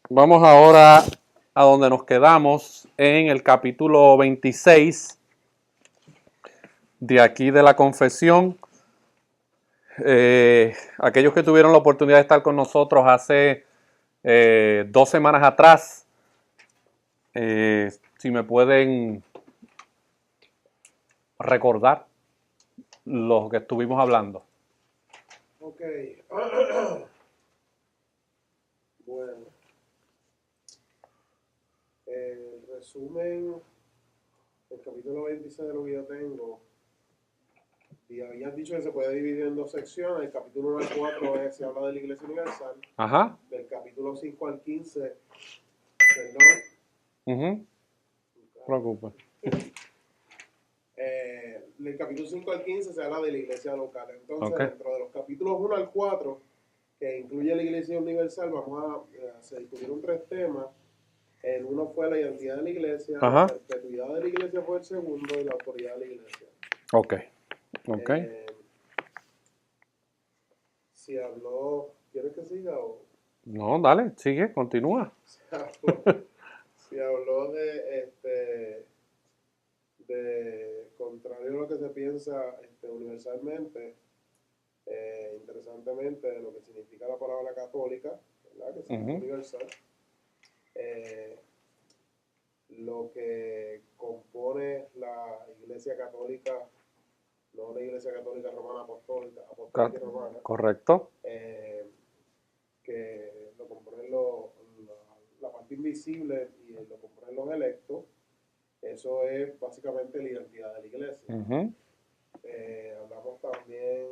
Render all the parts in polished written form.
Vamos ahora a donde nos quedamos en el capítulo 26 de aquí de la confesión. Aquellos que tuvieron la oportunidad de estar con nosotros hace 2 semanas atrás, si me pueden recordar lo que estuvimos hablando. Ok. Bueno. Resumen, el capítulo 26 de lo que yo tengo. Y habías dicho que se puede dividir en 2 secciones. El capítulo 1 al 4 se habla de la Iglesia Universal. Ajá. Del capítulo 5 al 15, No preocupe. Del capítulo 5 al 15 se habla de la Iglesia local. Entonces, Okay. dentro de los capítulos 1 al 4, que incluye la Iglesia Universal, vamos a se discutieron 3 temas. El uno fue la identidad de la Iglesia, Ajá. la perpetuidad de la Iglesia fue el segundo y la autoridad de la Iglesia. Ok. Ok. Si habló, ¿quieres que siga o? No, dale, sigue, continúa. Si habló de contrario a lo que se piensa universalmente, interesantemente, de lo que significa la palabra católica, ¿verdad? Que significa universal. Lo que compone la Iglesia Católica, no la Iglesia Católica Romana Apostólica y Romana. Correcto. Que lo componen la parte invisible y lo componen los electos. Eso es básicamente la identidad de la Iglesia. Hablamos también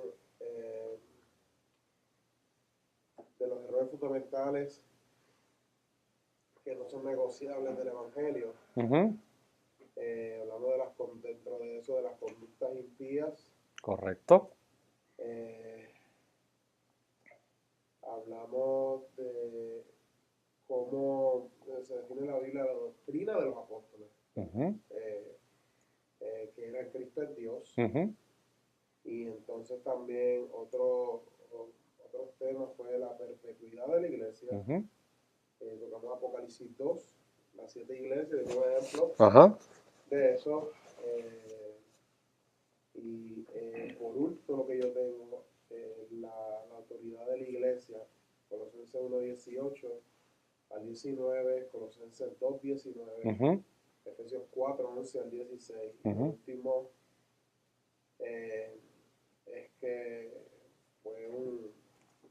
de los errores fundamentales que no son negociables del Evangelio. Hablamos dentro de eso de las conductas impías. Correcto. Hablamos de cómo se define la Biblia, la doctrina de los apóstoles, que era Cristo es Dios. Y entonces también otros temas fue la perpetuidad de la Iglesia. Tocamos Apocalipsis 2, las 7 iglesias, de un ejemplo de eso. Por último, lo que yo tengo, la autoridad de la Iglesia, Colosenses 1:18 al 19, Colosenses 2:19, Efesios 4:11 al 16. Y por último, es que fue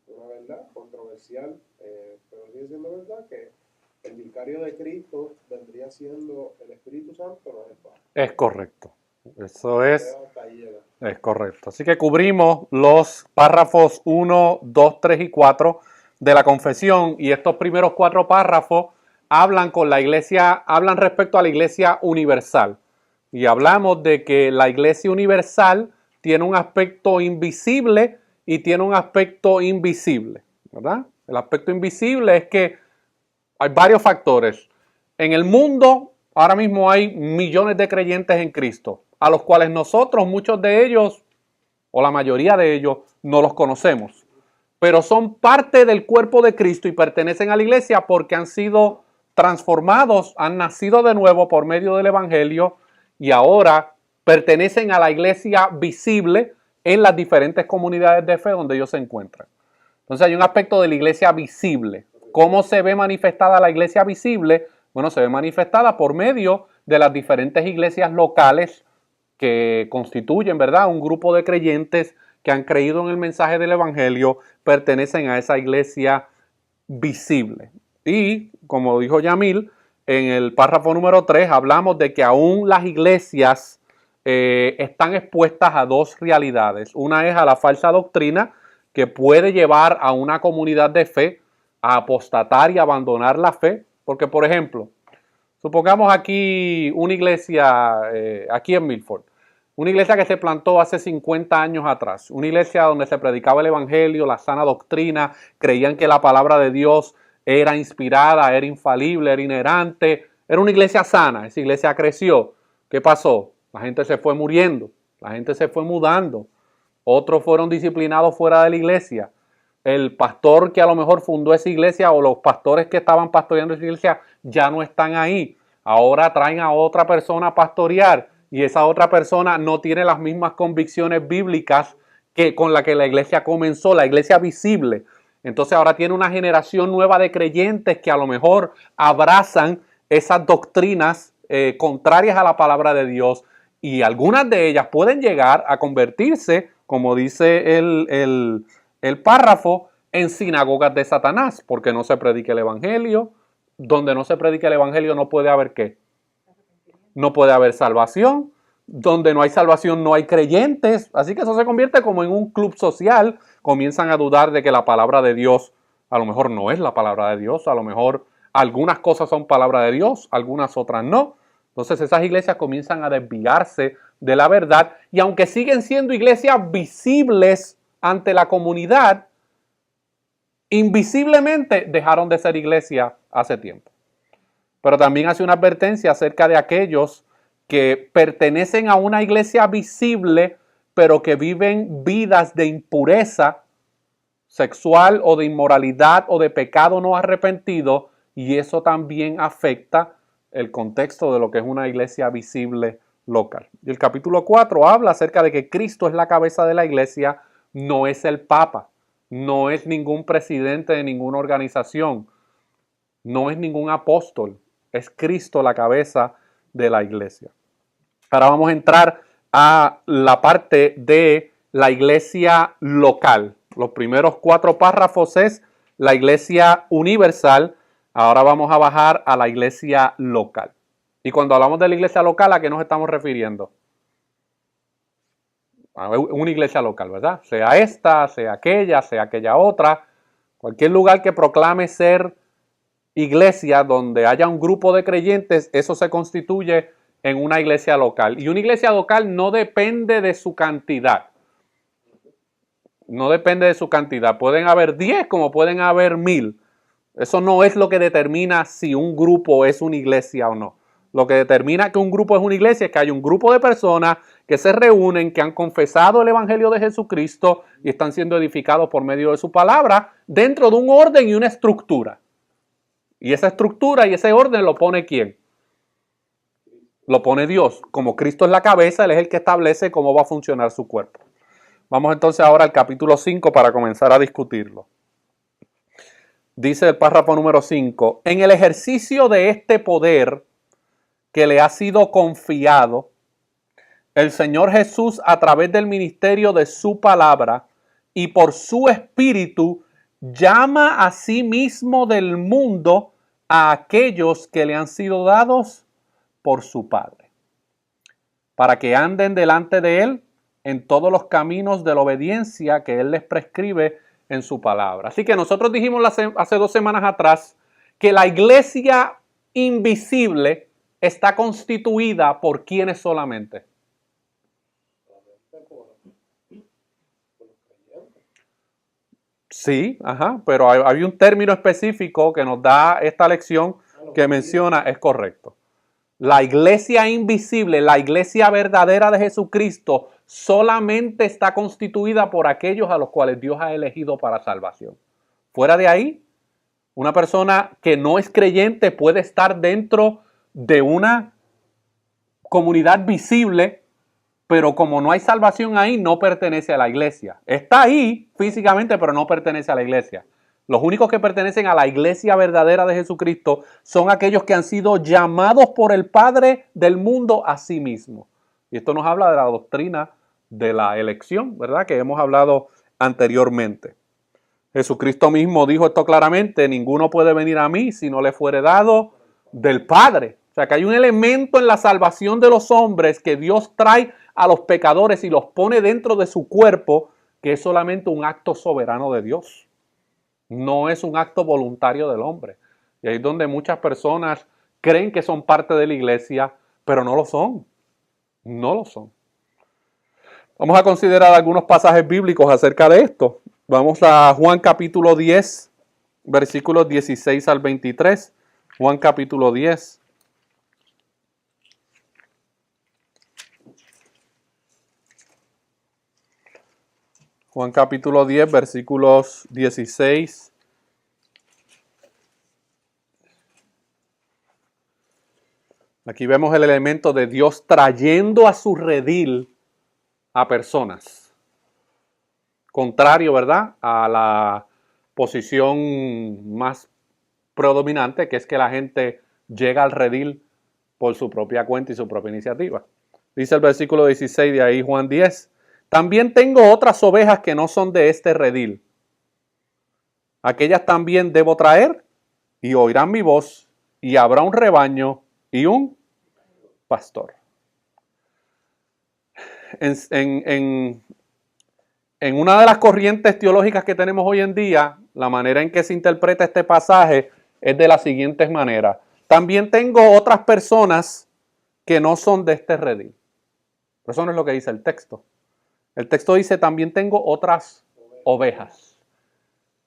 una verdad controversial, pero sigue siendo verdad que el vicario de Cristo vendría siendo el Espíritu Santo, no es el Padre. Es correcto. Eso es correcto. Así que cubrimos los párrafos 1, 2, 3 y 4 de la confesión, y estos primeros 4 párrafos hablan respecto a la Iglesia Universal. Y hablamos de que la Iglesia Universal tiene un aspecto invisible y tiene un aspecto invisible, ¿verdad? El aspecto invisible es que hay varios factores. En el mundo ahora mismo hay millones de creyentes en Cristo, a los cuales nosotros, muchos de ellos, o la mayoría de ellos, no los conocemos. Pero son parte del cuerpo de Cristo y pertenecen a la iglesia porque han sido transformados, han nacido de nuevo por medio del Evangelio y ahora pertenecen a la iglesia visible en las diferentes comunidades de fe donde ellos se encuentran. Entonces hay un aspecto de la iglesia visible. ¿Cómo se ve manifestada la iglesia visible? Bueno, se ve manifestada por medio de las diferentes iglesias locales que constituyen, ¿verdad?, un grupo de creyentes que han creído en el mensaje del Evangelio, pertenecen a esa iglesia visible. Y, como dijo Yamil, en el párrafo número 3 hablamos de que aún las iglesias están expuestas a 2 realidades. Una es a la falsa doctrina, que puede llevar a una comunidad de fe a apostatar y abandonar la fe. Porque, por ejemplo, supongamos aquí una iglesia, aquí en Milford, una iglesia que se plantó hace 50 años atrás, una iglesia donde se predicaba el Evangelio, la sana doctrina, creían que la palabra de Dios era inspirada, era infalible, era inerrante, era una iglesia sana. Esa iglesia creció. ¿Qué pasó? La gente se fue muriendo, la gente se fue mudando, otros fueron disciplinados fuera de la iglesia. el pastor que a lo mejor fundó esa iglesia o los pastores que estaban pastoreando esa iglesia ya no están ahí. Ahora traen a otra persona a pastorear y esa otra persona no tiene las mismas convicciones bíblicas que con la que la iglesia comenzó, la iglesia visible. Entonces ahora tiene una generación nueva de creyentes que a lo mejor abrazan esas doctrinas contrarias a la palabra de Dios y algunas de ellas pueden llegar a convertirse, como dice el párrafo, en sinagogas de Satanás, porque no se predica el evangelio. Donde no se predica el evangelio no puede haber ¿qué? No puede haber salvación. Donde no hay salvación no hay creyentes. Así que eso se convierte como en un club social. Comienzan a dudar de que la palabra de Dios a lo mejor no es la palabra de Dios. A lo mejor algunas cosas son palabra de Dios, algunas otras no. Entonces esas iglesias comienzan a desviarse de la verdad. Y aunque siguen siendo iglesias visibles ante la comunidad, invisiblemente dejaron de ser iglesia hace tiempo. Pero también hace una advertencia acerca de aquellos que pertenecen a una iglesia visible, pero que viven vidas de impureza sexual o de inmoralidad o de pecado no arrepentido, y eso también afecta el contexto de lo que es una iglesia visible local. Y el capítulo 4 habla acerca de que Cristo es la cabeza de la iglesia, no es el Papa, no es ningún presidente de ninguna organización, no es ningún apóstol, es Cristo la cabeza de la iglesia. Ahora vamos a entrar a la parte de la iglesia local. Los primeros 4 párrafos es la iglesia universal. Ahora vamos a bajar a la iglesia local. Y cuando hablamos de la iglesia local, ¿a qué nos estamos refiriendo? A una iglesia local, ¿verdad? Sea esta, sea aquella otra. Cualquier lugar que proclame ser iglesia donde haya un grupo de creyentes, eso se constituye en una iglesia local. Y una iglesia local no depende de su cantidad. No depende de su cantidad. Pueden haber 10 como pueden haber 1000. Eso no es lo que determina si un grupo es una iglesia o no. Lo que determina que un grupo es una iglesia es que hay un grupo de personas que se reúnen, que han confesado el evangelio de Jesucristo y están siendo edificados por medio de su palabra dentro de un orden y una estructura. Y esa estructura y ese orden lo pone ¿quién? Lo pone Dios. Como Cristo es la cabeza, Él es el que establece cómo va a funcionar su cuerpo. Vamos entonces ahora al capítulo 5 para comenzar a discutirlo. Dice el párrafo número 5, en el ejercicio de este poder que le ha sido confiado, el Señor Jesús a través del ministerio de su palabra y por su espíritu llama a sí mismo del mundo a aquellos que le han sido dados por su Padre, para que anden delante de Él en todos los caminos de la obediencia que Él les prescribe en su palabra. Así que nosotros dijimos hace 2 semanas atrás que la iglesia invisible está constituida por ¿quiénes solamente? Sí, pero hay un término específico que nos da esta lección que menciona, es correcto. La iglesia invisible, la iglesia verdadera de Jesucristo, solamente está constituida por aquellos a los cuales Dios ha elegido para salvación. Fuera de ahí, una persona que no es creyente puede estar dentro de una comunidad visible, pero como no hay salvación ahí, no pertenece a la iglesia. Está ahí físicamente, pero no pertenece a la iglesia. Los únicos que pertenecen a la iglesia verdadera de Jesucristo son aquellos que han sido llamados por el Padre del mundo a sí mismo. Y esto nos habla de la doctrina de la elección, ¿verdad? Que hemos hablado anteriormente. Jesucristo mismo dijo esto claramente, ninguno puede venir a mí si no le fuere dado del Padre. O sea que hay un elemento en la salvación de los hombres que Dios trae a los pecadores y los pone dentro de su cuerpo, que es solamente un acto soberano de Dios. No es un acto voluntario del hombre. Y ahí es donde muchas personas creen que son parte de la iglesia, pero no lo son. No lo son. Vamos a considerar algunos pasajes bíblicos acerca de esto. Vamos a Juan capítulo 10, versículos 16 al 23. Juan capítulo 10. Juan capítulo 10, versículos 16. Aquí vemos el elemento de Dios trayendo a su redil a personas. Contrario, ¿verdad?, a la posición más predominante, que es que la gente llega al redil por su propia cuenta y su propia iniciativa. Dice el versículo 16 de ahí, Juan 10. También tengo otras ovejas que no son de este redil. Aquellas también debo traer y oirán mi voz y habrá un rebaño y un pastor. En una de las corrientes teológicas que tenemos hoy en día, la manera en que se interpreta este pasaje es de la siguiente manera. También tengo otras personas que no son de este redil. Pero eso no es lo que dice el texto. El texto dice, también tengo otras ovejas.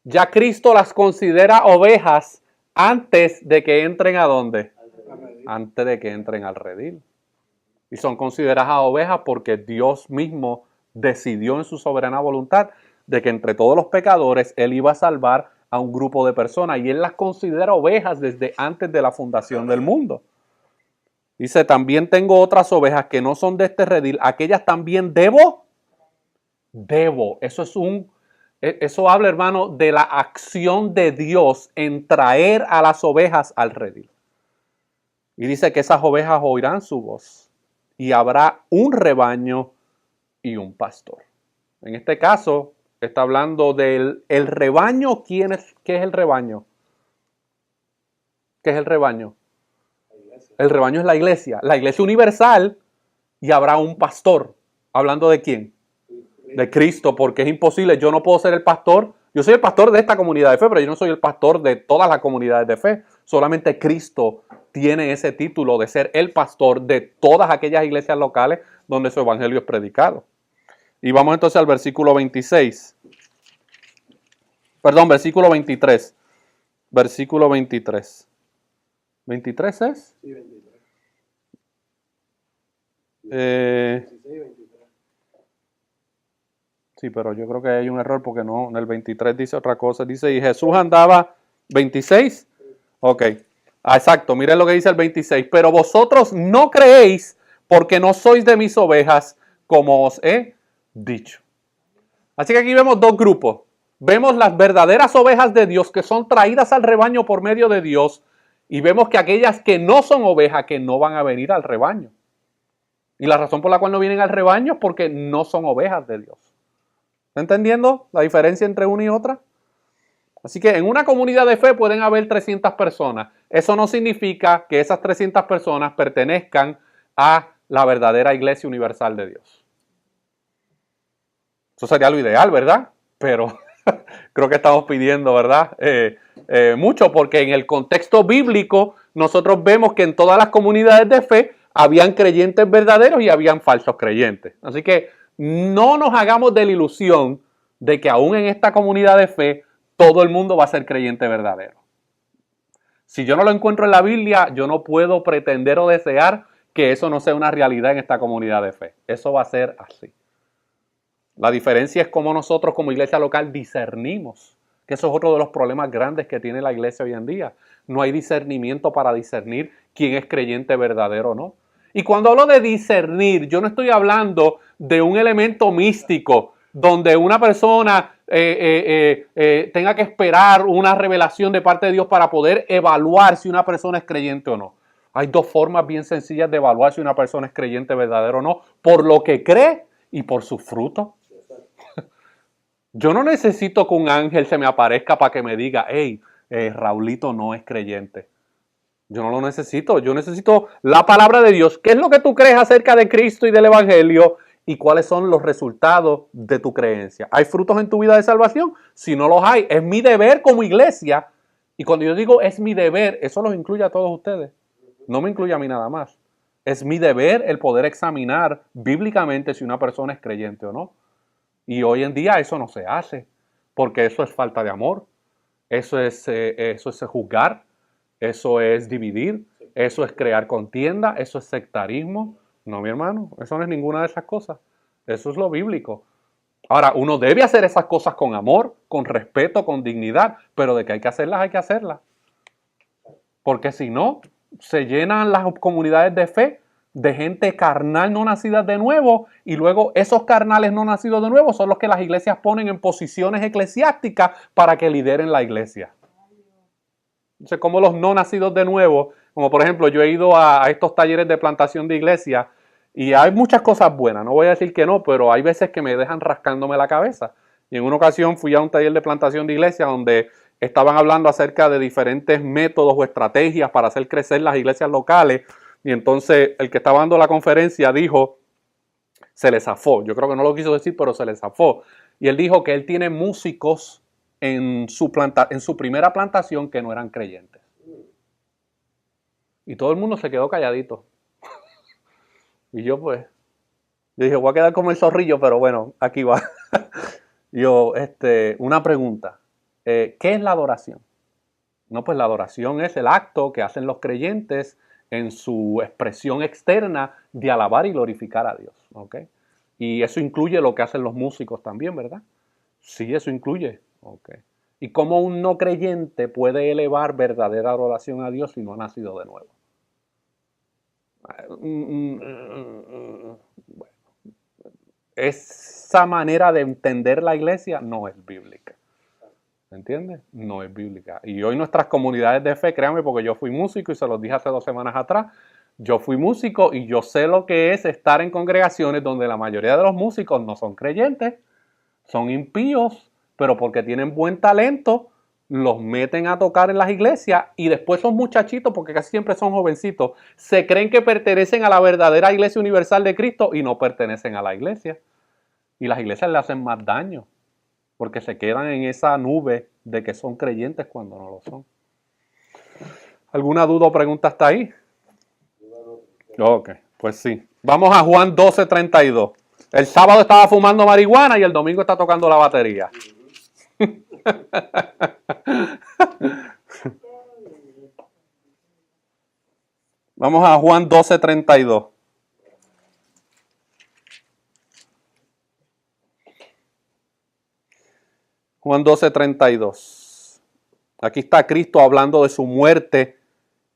Ya Cristo las considera ovejas antes de que entren ¿a dónde? Antes de que entren al redil. Y son consideradas ovejas porque Dios mismo decidió en su soberana voluntad de que entre todos los pecadores Él iba a salvar a un grupo de personas. Y Él las considera ovejas desde antes de la fundación del mundo. Dice, también tengo otras ovejas que no son de este redil. Aquellas también debo. Eso habla, hermano, de la acción de Dios en traer a las ovejas al redil. Y dice que esas ovejas oirán su voz y habrá un rebaño y un pastor. En este caso, está hablando del rebaño. ¿Qué es el rebaño? ¿Qué es el rebaño? El rebaño es la iglesia universal, y habrá un pastor. ¿Hablando de quién? De Cristo, porque es imposible. Yo no puedo ser el pastor. Yo soy el pastor de esta comunidad de fe, pero yo no soy el pastor de todas las comunidades de fe. Solamente Cristo tiene ese título de ser el pastor de todas aquellas iglesias locales donde su evangelio es predicado. Y vamos entonces al versículo 26. Perdón, versículo 23. Versículo 23. ¿23 es? Sí, 23. 16, 23. Sí, pero yo creo que hay un error porque no, en el 23 dice otra cosa. Dice, y Jesús andaba, 26. Ok, exacto, miren lo que dice el 26. Pero vosotros no creéis porque no sois de mis ovejas, como os he dicho. Así que aquí vemos dos grupos. Vemos las verdaderas ovejas de Dios que son traídas al rebaño por medio de Dios, y vemos que aquellas que no son ovejas, que no van a venir al rebaño. Y la razón por la cual no vienen al rebaño es porque no son ovejas de Dios. ¿Está entendiendo la diferencia entre una y otra? Así que en una comunidad de fe pueden haber 300 personas. Eso no significa que esas 300 personas pertenezcan a la verdadera iglesia universal de Dios. Eso sería lo ideal, ¿verdad? Pero creo que estamos pidiendo, ¿verdad? Mucho, porque en el contexto bíblico nosotros vemos que en todas las comunidades de fe habían creyentes verdaderos y habían falsos creyentes. Así que no nos hagamos de la ilusión de que aún en esta comunidad de fe todo el mundo va a ser creyente verdadero. Si yo no lo encuentro en la Biblia, yo no puedo pretender o desear que eso no sea una realidad en esta comunidad de fe. Eso va a ser así. La diferencia es cómo nosotros como iglesia local discernimos, que eso es otro de los problemas grandes que tiene la iglesia hoy en día. No hay discernimiento para discernir quién es creyente verdadero o no. Y cuando hablo de discernir, yo no estoy hablando de un elemento místico donde una persona tenga que esperar una revelación de parte de Dios para poder evaluar si una persona es creyente o no. Hay dos formas bien sencillas de evaluar si una persona es creyente verdadero o no: por lo que cree y por su fruto. Yo no necesito que un ángel se me aparezca para que me diga, hey, Raulito no es creyente. Yo no lo necesito. Yo necesito la palabra de Dios. ¿Qué es lo que tú crees acerca de Cristo y del evangelio? ¿Y cuáles son los resultados de tu creencia? ¿Hay frutos en tu vida de salvación? Si no los hay, es mi deber como iglesia. Y cuando yo digo es mi deber, eso los incluye a todos ustedes. No me incluye a mí nada más. Es mi deber el poder examinar bíblicamente si una persona es creyente o no. Y hoy en día eso no se hace, porque eso es falta de amor, eso es juzgar, eso es dividir, eso es crear contienda, eso es sectarismo. No, mi hermano, eso no es ninguna de esas cosas. Eso es lo bíblico. Ahora, uno debe hacer esas cosas con amor, con respeto, con dignidad, pero de que hay que hacerlas, hay que hacerlas. Porque si no, se llenan las comunidades de fe de gente carnal no nacida de nuevo, y luego esos carnales no nacidos de nuevo son los que las iglesias ponen en posiciones eclesiásticas para que lideren la iglesia. Entonces, como los no nacidos de nuevo, como por ejemplo, yo he ido a estos talleres de plantación de iglesia y hay muchas cosas buenas, no voy a decir que no, pero hay veces que me dejan rascándome la cabeza. Y en una ocasión fui a un taller de plantación de iglesia donde estaban hablando acerca de diferentes métodos o estrategias para hacer crecer las iglesias locales. Y entonces el que estaba dando la conferencia dijo, se le zafó, yo creo que no lo quiso decir, pero se le zafó. Y él dijo que él tiene músicos en su primera plantación que no eran creyentes. Y todo el mundo se quedó calladito. Y yo dije, voy a quedar como el zorrillo, pero bueno, aquí va. Una pregunta. ¿Qué es la adoración? No, pues la adoración es el acto que hacen los creyentes en su expresión externa de alabar y glorificar a Dios. ¿Ok? Y eso incluye lo que hacen los músicos también, ¿verdad? Sí, eso incluye. Ok. ¿Y cómo un no creyente puede elevar verdadera adoración a Dios si no ha nacido de nuevo? Bueno, esa manera de entender la iglesia no es bíblica. ¿Me entiendes? No es bíblica. Y hoy nuestras comunidades de fe, créanme, porque yo fui músico y se los dije hace 2 semanas atrás, yo fui músico y yo sé lo que es estar en congregaciones donde la mayoría de los músicos no son creyentes, son impíos, pero porque tienen buen talento, los meten a tocar en las iglesias y después son muchachitos, porque casi siempre son jovencitos, se creen que pertenecen a la verdadera iglesia universal de Cristo y no pertenecen a la iglesia. Y las iglesias le hacen más daño, porque se quedan en esa nube de que son creyentes cuando no lo son. ¿Alguna duda o pregunta hasta ahí? Ok, pues sí. Vamos a Juan 12:32. El sábado estaba fumando marihuana y el domingo está tocando la batería. Vamos a Juan 12:32. Juan 12:32. Aquí está Cristo hablando de su muerte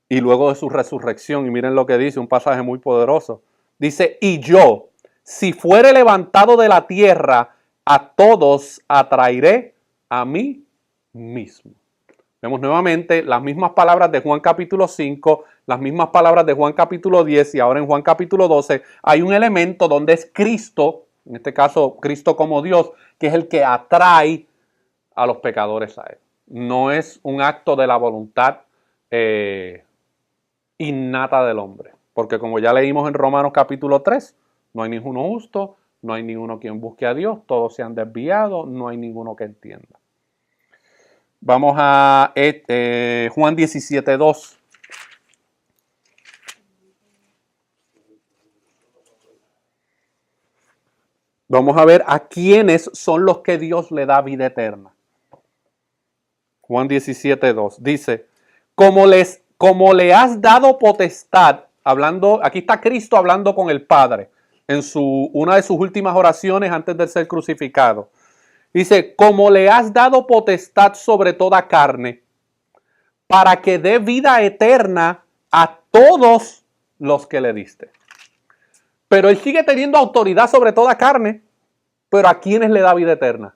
y luego de su resurrección. Y miren lo que dice, un pasaje muy poderoso. Dice, y yo, si fuere levantado de la tierra, a todos atraeré a mí mismo. Vemos nuevamente las mismas palabras de Juan capítulo 5, las mismas palabras de Juan capítulo 10 y ahora en Juan capítulo 12 hay un elemento donde es Cristo, en este caso Cristo como Dios, que es el que atrae a los pecadores a él. No es un acto de la voluntad innata del hombre. Porque como ya leímos en Romanos capítulo 3, no hay ninguno justo, no hay ninguno quien busque a Dios, todos se han desviado, no hay ninguno que entienda. Vamos a Juan 17:2. Vamos a ver a quiénes son los que Dios le da vida eterna. Juan 17:2 dice, como le has dado potestad, hablando, aquí está Cristo hablando con el Padre en una de sus últimas oraciones antes de ser crucificado. Dice, como le has dado potestad sobre toda carne, para que dé vida eterna a todos los que le diste. Pero él sigue teniendo autoridad sobre toda carne, pero ¿a quiénes le da vida eterna?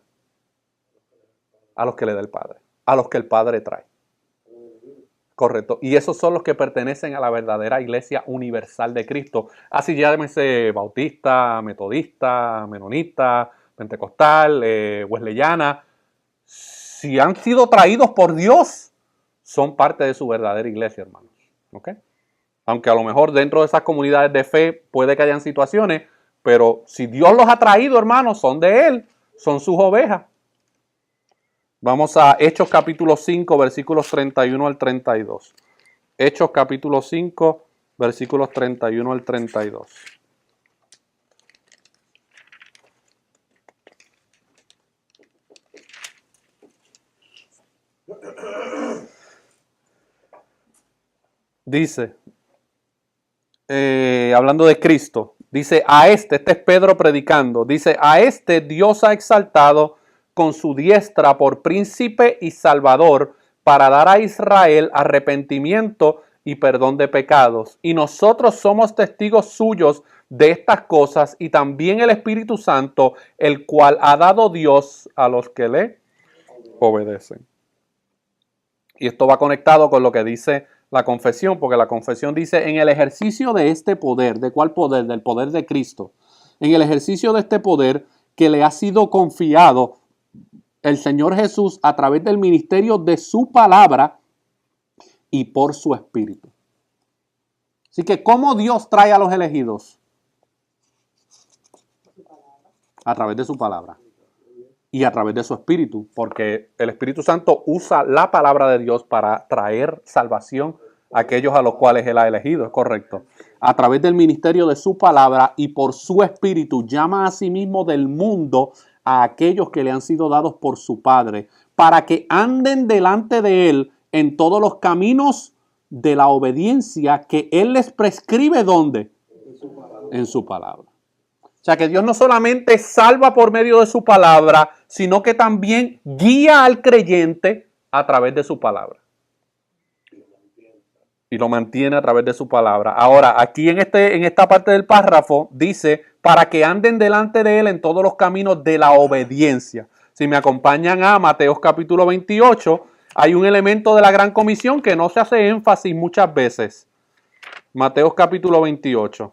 A los que le da el Padre, a los que el Padre trae. Correcto. Y esos son los que pertenecen a la verdadera iglesia universal de Cristo. Así llámese bautista, metodista, menonita, pentecostal, wesleyana. Si han sido traídos por Dios, son parte de su verdadera iglesia, hermanos. ¿Ok? Aunque a lo mejor dentro de esas comunidades de fe puede que hayan situaciones, pero si Dios los ha traído, hermanos, son de Él, son sus ovejas. Vamos a Hechos capítulo 5, versículos 31 al 32. Hechos capítulo 5, versículos 31 al 32. Dice, hablando de Cristo, Dice, este es Pedro predicando, dice, a este Dios ha exaltado con su diestra por príncipe y salvador para dar a Israel arrepentimiento y perdón de pecados. Y nosotros somos testigos suyos de estas cosas y también el Espíritu Santo, el cual ha dado Dios a los que le obedecen. Y esto va conectado con lo que dice la confesión, porque la confesión dice, en el ejercicio de este poder, ¿de cuál poder? Del poder de Cristo. En el ejercicio de este poder que le ha sido confiado el Señor Jesús a través del ministerio de su palabra y por su espíritu. Así que, ¿cómo Dios trae a los elegidos? A través de su palabra y a través de su espíritu, porque el Espíritu Santo usa la palabra de Dios para traer salvación a aquellos a los cuales Él ha elegido, es correcto. A través del ministerio de su palabra y por su espíritu llama a sí mismo del mundo a aquellos que le han sido dados por su Padre, para que anden delante de Él en todos los caminos de la obediencia que Él les prescribe. ¿Dónde? En su palabra. O sea que Dios no solamente salva por medio de su palabra, sino que también guía al creyente a través de su palabra. Y lo mantiene a través de su palabra. Ahora, aquí en esta parte del párrafo dice, para que anden delante de Él en todos los caminos de la obediencia. Si me acompañan a Mateo capítulo 28, hay un elemento de la Gran Comisión que no se hace énfasis muchas veces. Mateo capítulo 28.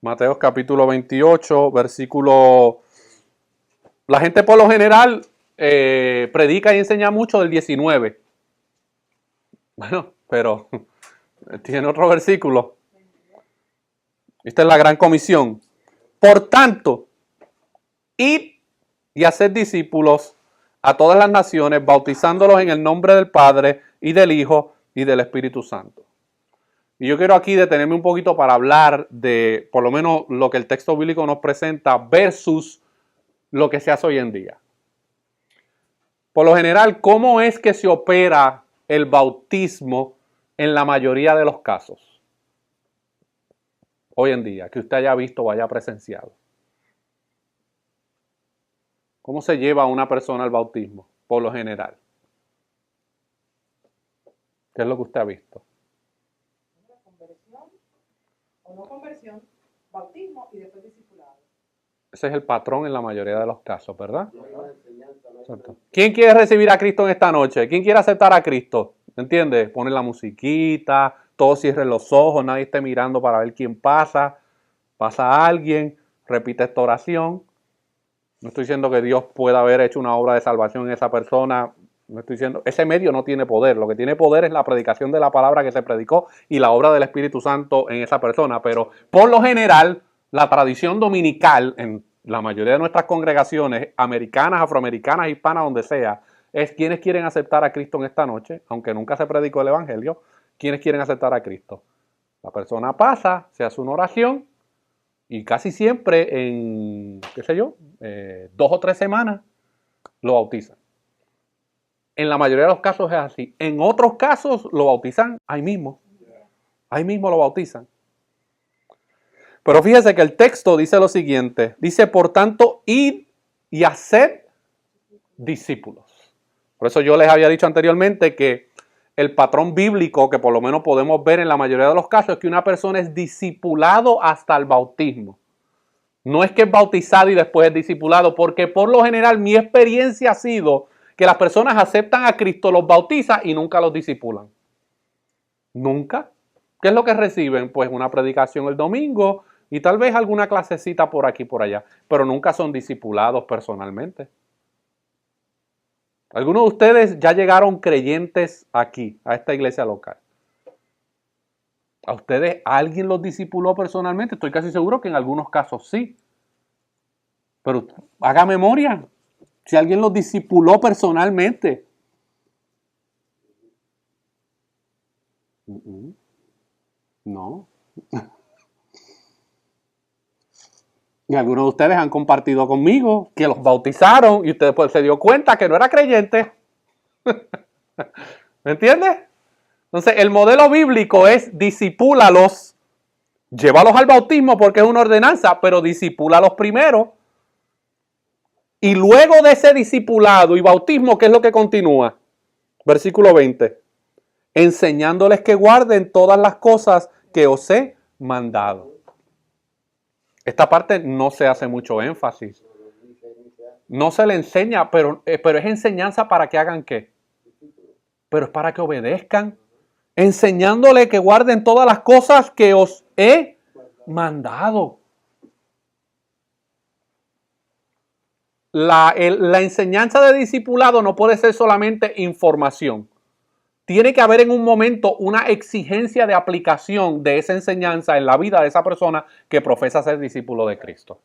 Mateo capítulo 28, versículo... La gente por lo general predica y enseña mucho del 19. Bueno, pero tiene otro versículo. Esta es la gran comisión. Por tanto, id y haced discípulos a todas las naciones, bautizándolos en el nombre del Padre y del Hijo y del Espíritu Santo. Y yo quiero aquí detenerme un poquito para hablar de, por lo menos, lo que el texto bíblico nos presenta versus lo que se hace hoy en día. Por lo general, ¿cómo es que se opera el bautismo en la mayoría de los casos? Hoy en día, que usted haya visto o haya presenciado. ¿Cómo se lleva a una persona al bautismo? Por lo general. ¿Qué es lo que usted ha visto? Conversión o no conversión, bautismo y después discipulado. Ese es el patrón en la mayoría de los casos, ¿verdad? Exacto. ¿Quién quiere recibir a Cristo en esta noche? ¿Quién quiere aceptar a Cristo? ¿Entiendes? Ponen la musiquita, todos cierren los ojos, nadie esté mirando para ver quién pasa. Pasa alguien, repite esta oración. No estoy diciendo que Dios pueda haber hecho una obra de salvación en esa persona. No estoy diciendo, ese medio no tiene poder. Lo que tiene poder es la predicación de la palabra que se predicó y la obra del Espíritu Santo en esa persona. Pero por lo general, la tradición dominical en la mayoría de nuestras congregaciones, americanas, afroamericanas, hispanas, donde sea, es quienes quieren aceptar a Cristo en esta noche, aunque nunca se predicó el Evangelio, quienes quieren aceptar a Cristo. La persona pasa, se hace una oración y casi siempre en, qué sé yo, 2 o 3 semanas lo bautizan. En la mayoría de los casos es así. En otros casos lo bautizan ahí mismo. Ahí mismo lo bautizan. Pero fíjese que el texto dice lo siguiente. Dice, por tanto, id y haced discípulos. Por eso yo les había dicho anteriormente que el patrón bíblico que por lo menos podemos ver en la mayoría de los casos es que una persona es discipulado hasta el bautismo. No es que es bautizado y después es discipulado, porque por lo general mi experiencia ha sido que las personas aceptan a Cristo, los bautizan y nunca los discipulan. Nunca. ¿Qué es lo que reciben? Pues una predicación el domingo y tal vez alguna clasecita por aquí y por allá, pero nunca son discipulados personalmente. Algunos de ustedes ya llegaron creyentes aquí, a esta iglesia local. ¿A ustedes alguien los discipuló personalmente? Estoy casi seguro que en algunos casos sí. Pero haga memoria. Si alguien los discipuló personalmente. No. Y algunos de ustedes han compartido conmigo que los bautizaron y usted pues se dio cuenta que no era creyente. ¿Me entiendes? Entonces, el modelo bíblico es discipúlalos, llévalos al bautismo porque es una ordenanza, pero discipúlalos primero. Y luego de ese discipulado y bautismo, ¿qué es lo que continúa? Versículo 20. Enseñándoles que guarden todas las cosas que os he mandado. Esta parte no se hace mucho énfasis. No se le enseña, pero es enseñanza para que hagan ¿qué? Pero es para que obedezcan. Enseñándole que guarden todas las cosas que os he mandado. La enseñanza de discipulado no puede ser solamente información. Tiene que haber en un momento una exigencia de aplicación de esa enseñanza en la vida de esa persona que profesa ser discípulo de Cristo.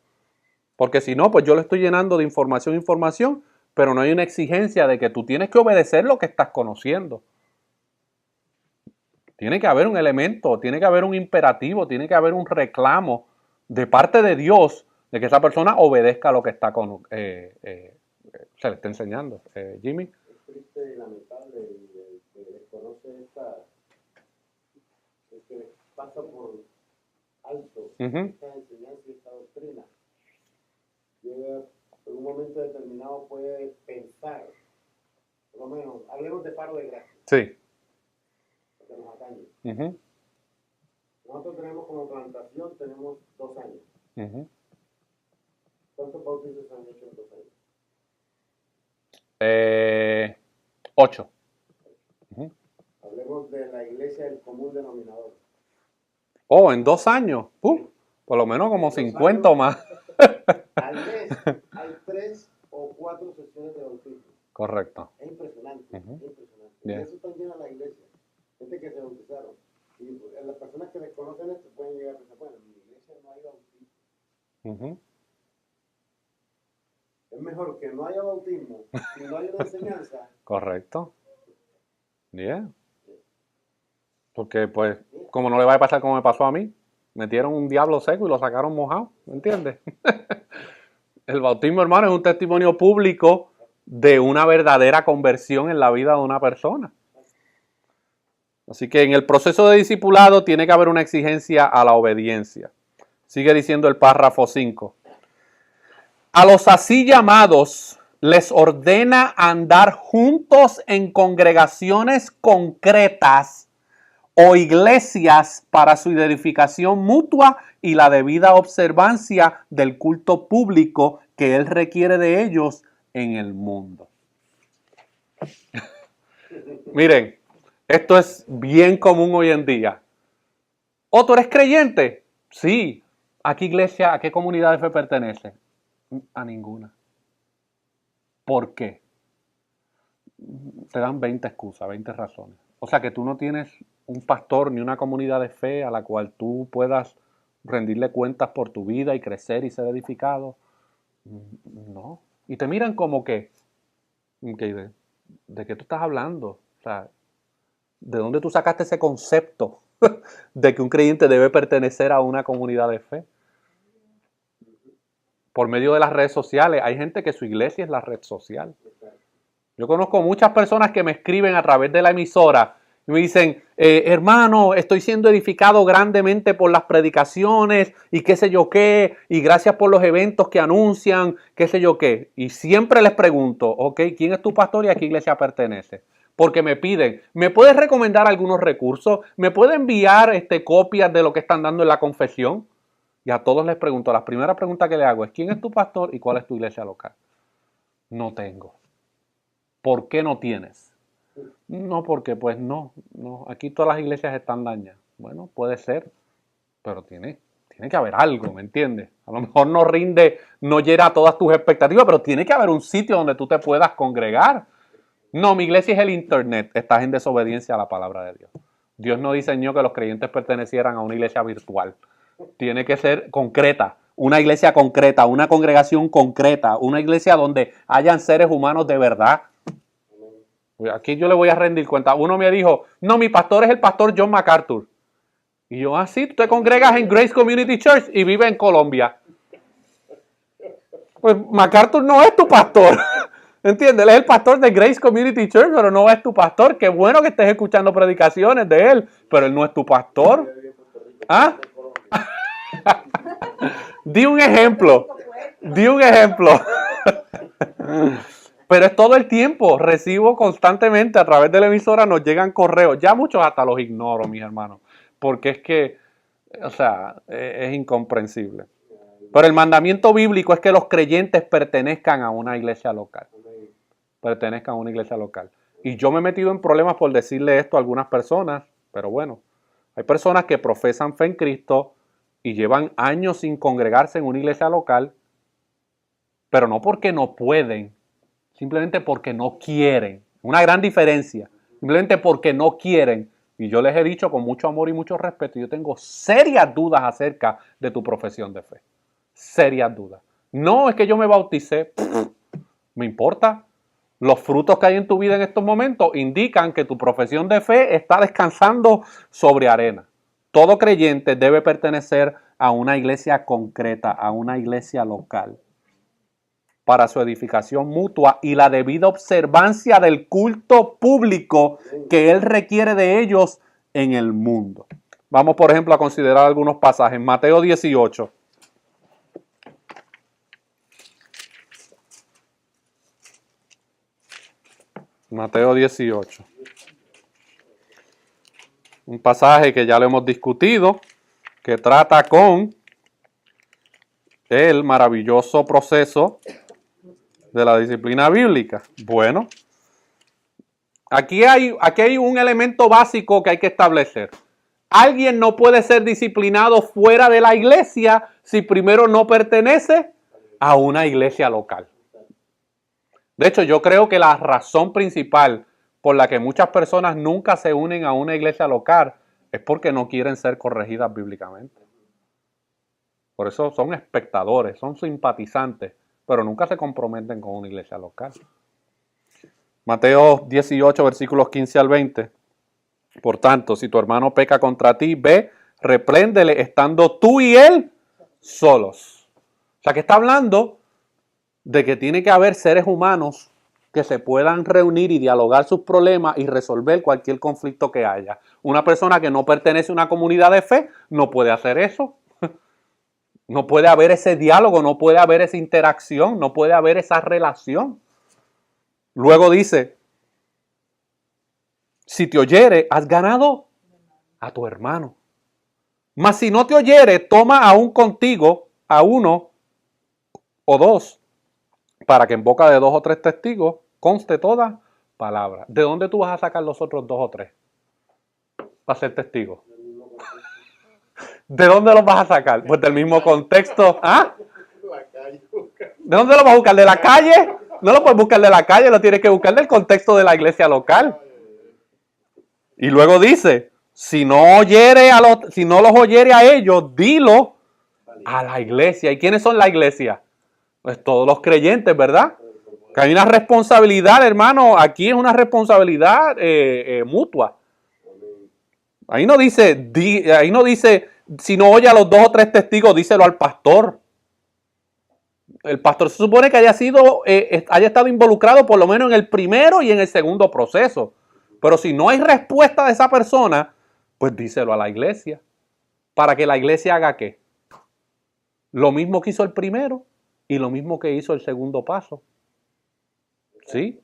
Porque si no, pues yo le estoy llenando de información, pero no hay una exigencia de que tú tienes que obedecer lo que estás conociendo. Tiene que haber un elemento, tiene que haber un imperativo, tiene que haber un reclamo de parte de Dios de que esa persona obedezca lo que está se le está enseñando. Jimmy. Es triste y lamentable que desconoce que pasa por alto esta enseñanza y esta doctrina. Llega en un momento determinado puede pensar, por lo menos, hablemos de paro de gracia. Sí. Que nos atañe. Nosotros tenemos como plantación, tenemos 2 años. ¿Cuántos bautizos han hecho en 2 años? 8. Hablemos de la iglesia del común denominador. Oh, en 2 años. Por lo menos como 50 o más. Al mes hay 3 o 4 sesiones de bautismo. Correcto. Es impresionante, es impresionante. Bien. Y eso está llena la iglesia. Gente que se bautizaron. Y las personas que desconocen esto pueden llegar a pensar, bueno, en mi iglesia no hay bautismo. Es mejor que no haya bautismo si no hay una enseñanza. Correcto. Bien. Porque pues, como no le va a pasar como me pasó a mí, metieron un diablo seco y lo sacaron mojado, ¿me entiendes? El bautismo, hermano, es un testimonio público de una verdadera conversión en la vida de una persona. Así que en el proceso de discipulado tiene que haber una exigencia a la obediencia. Sigue diciendo el párrafo 5. A los así llamados les ordena andar juntos en congregaciones concretas o iglesias para su edificación mutua y la debida observancia del culto público que él requiere de ellos en el mundo. Miren, esto es bien común hoy en día. ¿Oh, tú eres creyente? Sí. ¿A qué iglesia, a qué comunidad de fe pertenece? A ninguna. ¿Por qué? Te dan 20 excusas, 20 razones. O sea que tú no tienes un pastor ni una comunidad de fe a la cual tú puedas rendirle cuentas por tu vida y crecer y ser edificado. No. Y te miran como que ¿de qué tú estás hablando? O sea, ¿de dónde tú sacaste ese concepto de que un creyente debe pertenecer a una comunidad de fe? Por medio de las redes sociales. Hay gente que su iglesia es la red social. Yo conozco muchas personas que me escriben a través de la emisora y me dicen, hermano, estoy siendo edificado grandemente por las predicaciones y qué sé yo qué, y gracias por los eventos que anuncian, qué sé yo qué. Y siempre les pregunto, ok, ¿quién es tu pastor y a qué iglesia pertenece? Porque me piden, ¿me puedes recomendar algunos recursos? ¿Me puede enviar copias de lo que están dando en la confesión? Y a todos les pregunto, la primera pregunta que le hago es, ¿quién es tu pastor y cuál es tu iglesia local? No tengo. ¿Por qué no tienes? No, porque pues no, aquí todas las iglesias están dañadas. Bueno, puede ser, pero tiene que haber algo, ¿me entiendes? A lo mejor no llena todas tus expectativas, pero tiene que haber un sitio donde tú te puedas congregar. No, mi iglesia es el internet. Estás en desobediencia a la palabra de Dios. Dios no diseñó que los creyentes pertenecieran a una iglesia virtual. Tiene que ser concreta, una iglesia concreta, una congregación concreta, una iglesia donde hayan seres humanos de verdad. Aquí yo le voy a rendir cuenta. Uno me dijo, no, mi pastor es el pastor John MacArthur. Y yo, sí, tú te congregas en Grace Community Church y vives en Colombia. Pues MacArthur no es tu pastor. ¿Entiendes? Él es el pastor de Grace Community Church, pero no es tu pastor. Qué bueno que estés escuchando predicaciones de él, pero él no es tu pastor. ¿Ah? Di un ejemplo. Di un ejemplo. Pero es todo el tiempo. Recibo constantemente a través de la emisora, nos llegan correos. Ya muchos hasta los ignoro, mis hermanos. Porque es que, o sea, es incomprensible. Pero el mandamiento bíblico es que los creyentes pertenezcan a una iglesia local. Pertenezcan a una iglesia local. Y yo me he metido en problemas por decirle esto a algunas personas, pero bueno, hay personas que profesan fe en Cristo y llevan años sin congregarse en una iglesia local, pero no porque no pueden, simplemente porque no quieren. Una gran diferencia. Simplemente porque no quieren. Y yo les he dicho con mucho amor y mucho respeto, yo tengo serias dudas acerca de tu profesión de fe. Serias dudas. No es que yo me bauticé, me importa. Los frutos que hay en tu vida en estos momentos indican que tu profesión de fe está descansando sobre arena. Todo creyente debe pertenecer a una iglesia concreta, a una iglesia local, para su edificación mutua y la debida observancia del culto público que Él requiere de ellos en el mundo. Vamos, por ejemplo, a considerar algunos pasajes. Mateo 18. Mateo 18. Un pasaje que ya lo hemos discutido, que trata con el maravilloso proceso de la disciplina bíblica. Bueno, aquí hay un elemento básico que hay que establecer. Alguien no puede ser disciplinado fuera de la iglesia si primero no pertenece a una iglesia local. De hecho, yo creo que la razón principal por la que muchas personas nunca se unen a una iglesia local es porque no quieren ser corregidas bíblicamente. Por eso son espectadores, son simpatizantes, pero nunca se comprometen con una iglesia local. Mateo 18, versículos 15 al 20. Por tanto, si tu hermano peca contra ti, ve, repréndele estando tú y él solos. O sea, que está hablando de que tiene que haber seres humanos que se puedan reunir y dialogar sus problemas y resolver cualquier conflicto que haya. Una persona que no pertenece a una comunidad de fe no puede hacer eso. No puede haber ese diálogo, no puede haber esa interacción, no puede haber esa relación. Luego dice, si te oyere, has ganado a tu hermano. Mas si no te oyere, toma aún contigo a uno o dos, para que en boca de 2 o 3 testigos conste toda palabra. ¿De dónde tú vas a sacar los otros 2 o 3 para ser testigos? ¿De dónde los vas a sacar? Pues del mismo contexto. ¿Ah? ¿De dónde los vas a buscar? ¿De la calle? No lo puedes buscar de la calle, lo tienes que buscar del contexto de la iglesia local. Y luego dice, si no los oyere a ellos, dilo a la iglesia. ¿Y quiénes son la iglesia? Pues todos los creyentes, ¿verdad? Que hay una responsabilidad, hermano. Aquí es una responsabilidad mutua. Ahí no dice, si no oye a los 2 o 3 testigos, díselo al pastor. El pastor se supone que haya estado involucrado por lo menos en el primero y en el segundo proceso. Pero si no hay respuesta de esa persona, pues díselo a la iglesia. Para que la iglesia haga ¿qué? Lo mismo que hizo el primero y lo mismo que hizo el segundo paso. ¿Sí?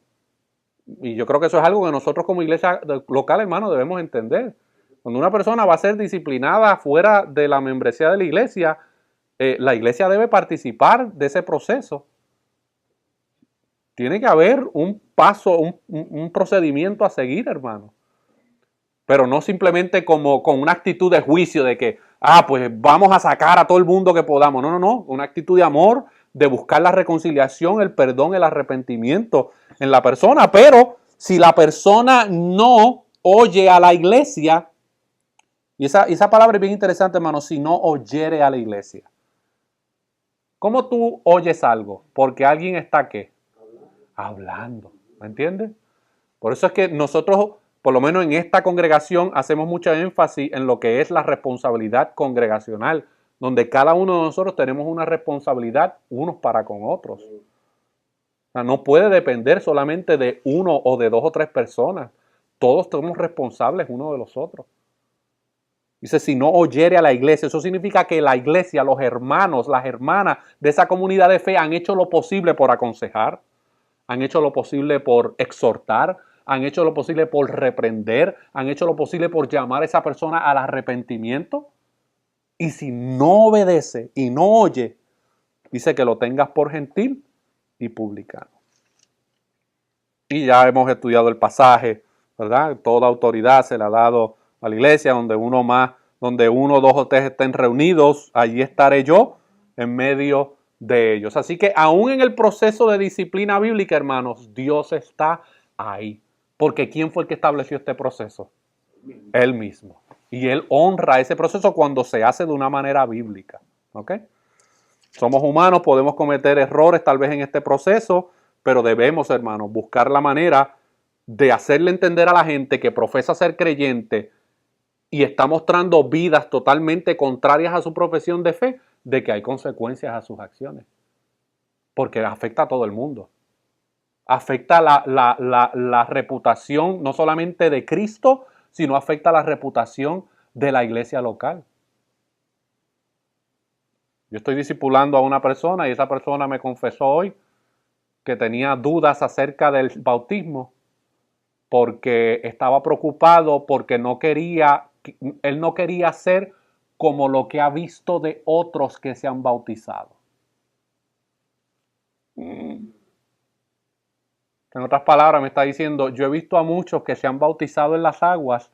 Y yo creo que eso es algo que nosotros como iglesia local, hermano, debemos entender. Cuando una persona va a ser disciplinada fuera de la membresía de la iglesia debe participar de ese proceso. Tiene que haber un paso, un procedimiento a seguir, hermano. Pero no simplemente como con una actitud de juicio de que, pues vamos a sacar a todo el mundo que podamos. No. Una actitud de amor, de buscar la reconciliación, el perdón, el arrepentimiento en la persona. Pero si la persona no oye a la iglesia, y esa palabra es bien interesante, hermano, si no oyere a la iglesia. ¿Cómo tú oyes algo? Porque alguien está, ¿qué? Hablando. ¿Me entiendes? Por eso es que nosotros, por lo menos en esta congregación, hacemos mucho énfasis en lo que es la responsabilidad congregacional donde cada uno de nosotros tenemos una responsabilidad unos para con otros. O sea, no puede depender solamente de uno o de dos o tres personas. Todos somos responsables unos de los otros. Dice, si no oyere a la iglesia, eso significa que la iglesia, los hermanos, las hermanas de esa comunidad de fe han hecho lo posible por aconsejar, han hecho lo posible por exhortar, han hecho lo posible por reprender, han hecho lo posible por llamar a esa persona al arrepentimiento. Y si no obedece y no oye, dice que lo tengas por gentil y publicano. Y ya hemos estudiado el pasaje, ¿verdad? Toda autoridad se le ha dado a la iglesia, donde uno, dos o tres estén reunidos, allí estaré yo en medio de ellos. Así que aún en el proceso de disciplina bíblica, hermanos, Dios está ahí. Porque ¿quién fue el que estableció este proceso? Él mismo. Y Él honra ese proceso cuando se hace de una manera bíblica. ¿Ok? Somos humanos, podemos cometer errores tal vez en este proceso, pero debemos, hermanos, buscar la manera de hacerle entender a la gente que profesa ser creyente y está mostrando vidas totalmente contrarias a su profesión de fe, de que hay consecuencias a sus acciones. Porque afecta a todo el mundo. Afecta la reputación no solamente de Cristo, sino afecta la reputación de la iglesia local. Yo estoy discipulando a una persona y esa persona me confesó hoy que tenía dudas acerca del bautismo porque estaba preocupado porque él no quería ser como lo que ha visto de otros que se han bautizado. En otras palabras, me está diciendo, yo he visto a muchos que se han bautizado en las aguas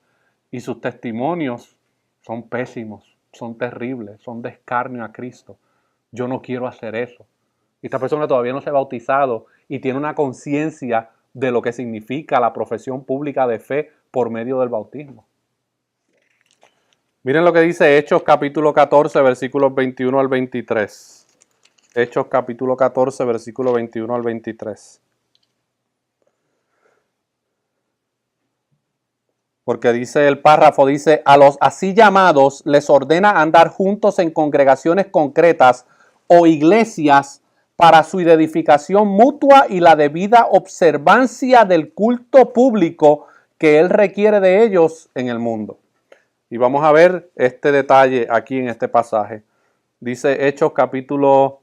y sus testimonios son pésimos, son terribles, son de escarnio a Cristo. Yo no quiero hacer eso. Y esta persona todavía no se ha bautizado y tiene una conciencia de lo que significa la profesión pública de fe por medio del bautismo. Miren lo que dice Hechos capítulo 14, versículos 21 al 23. Hechos capítulo 14, versículo 21 al 23. Porque dice el párrafo, dice, a los así llamados les ordena andar juntos en congregaciones concretas o iglesias para su edificación mutua y la debida observancia del culto público que él requiere de ellos en el mundo. Y vamos a ver este detalle aquí en este pasaje. Dice Hechos capítulo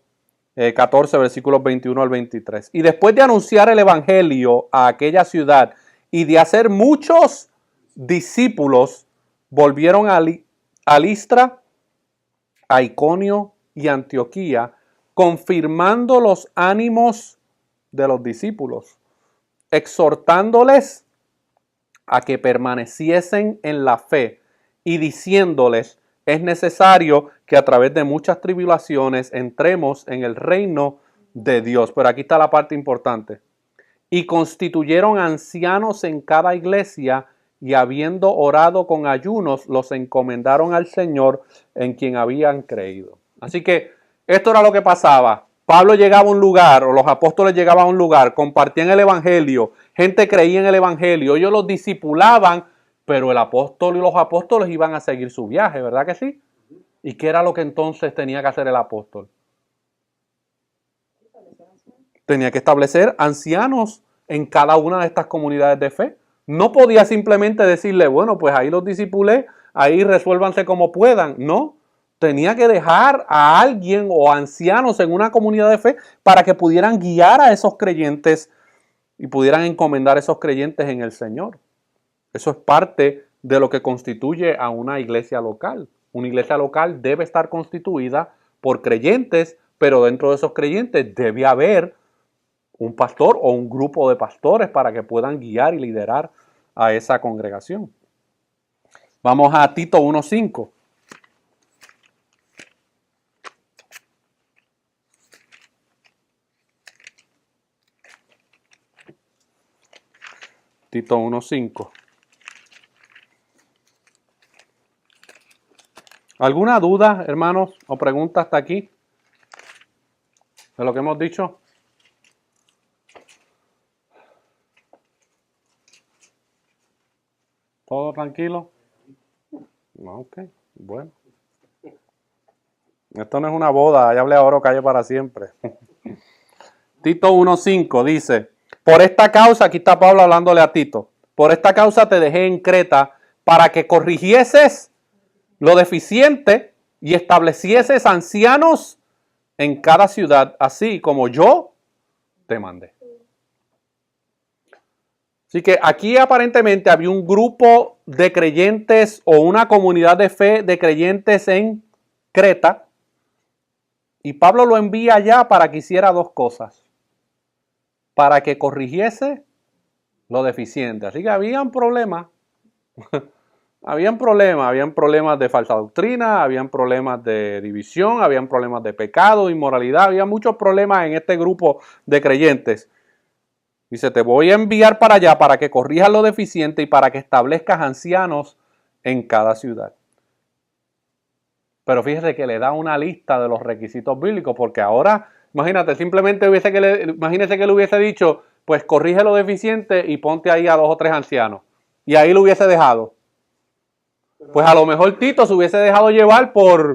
14, versículos 21 al 23. Y después de anunciar el evangelio a aquella ciudad y de hacer muchos discípulos, volvieron a Listra, a Iconio y Antioquía, confirmando los ánimos de los discípulos, exhortándoles a que permaneciesen en la fe y diciéndoles, es necesario que a través de muchas tribulaciones entremos en el reino de Dios. Pero aquí está la parte importante. Y constituyeron ancianos en cada iglesia y habiendo orado con ayunos, los encomendaron al Señor en quien habían creído. Así que esto era lo que pasaba. Pablo llegaba a un lugar, o los apóstoles llegaban a un lugar, compartían el evangelio, gente creía en el evangelio, ellos los discipulaban, pero el apóstol y los apóstoles iban a seguir su viaje, ¿verdad que sí? ¿Y qué era lo que entonces tenía que hacer el apóstol? Tenía que establecer ancianos en cada una de estas comunidades de fe. No podía simplemente decirle, bueno, pues ahí los discipulé, ahí resuélvanse como puedan. No, tenía que dejar a alguien o ancianos en una comunidad de fe para que pudieran guiar a esos creyentes y pudieran encomendar a esos creyentes en el Señor. Eso es parte de lo que constituye a una iglesia local. Una iglesia local debe estar constituida por creyentes, pero dentro de esos creyentes debe haber un pastor o un grupo de pastores para que puedan guiar y liderar a esa congregación. Vamos a Tito 1:5. Tito 1:5. ¿Alguna duda, hermanos, o pregunta hasta aquí de lo que hemos dicho? ¿Todo tranquilo? Ok, bueno. Esto no es una boda, allá hablé oro, calle para siempre. Tito 1.5 dice, por esta causa, aquí está Pablo hablándole a Tito, por esta causa te dejé en Creta para que corrigieses lo deficiente y establecieses ancianos en cada ciudad, así como yo te mandé. Así que aquí aparentemente había un grupo de creyentes o una comunidad de fe de creyentes en Creta. Y Pablo lo envía allá para que hiciera dos cosas. Para que corrigiese lo deficiente. Así que habían problemas. Habían problemas de falsa doctrina, habían problemas de división, habían problemas de pecado, inmoralidad, había muchos problemas en este grupo de creyentes. Dice, te voy a enviar para allá para que corrijas lo deficiente y para que establezcas ancianos en cada ciudad. Pero fíjese que le da una lista de los requisitos bíblicos, porque ahora, imagínate, simplemente imagínese que le hubiese dicho, pues corrige lo deficiente y ponte ahí a 2 o 3 ancianos. Y ahí lo hubiese dejado. Pues a lo mejor Tito se hubiese dejado llevar ay,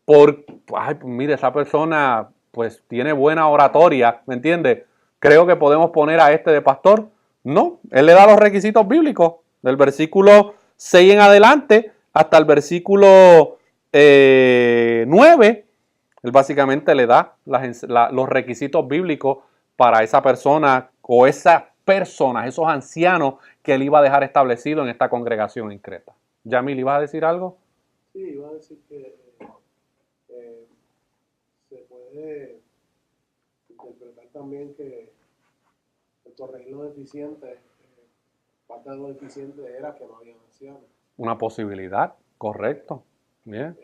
pues mire, esa persona pues tiene buena oratoria, ¿me entiendes? Creo que podemos poner a este de pastor. No, él le da los requisitos bíblicos, del versículo 6 en adelante hasta el versículo 9. Él básicamente le da los requisitos bíblicos para esa persona o esas personas, esos ancianos que él iba a dejar establecido en esta congregación en Creta. Yamil, ¿ibas a decir algo? Sí, iba a decir que se puede interpretar también que el corregir lo deficiente, parte de lo deficiente era que no había ancianos. Una posibilidad, correcto. Bien.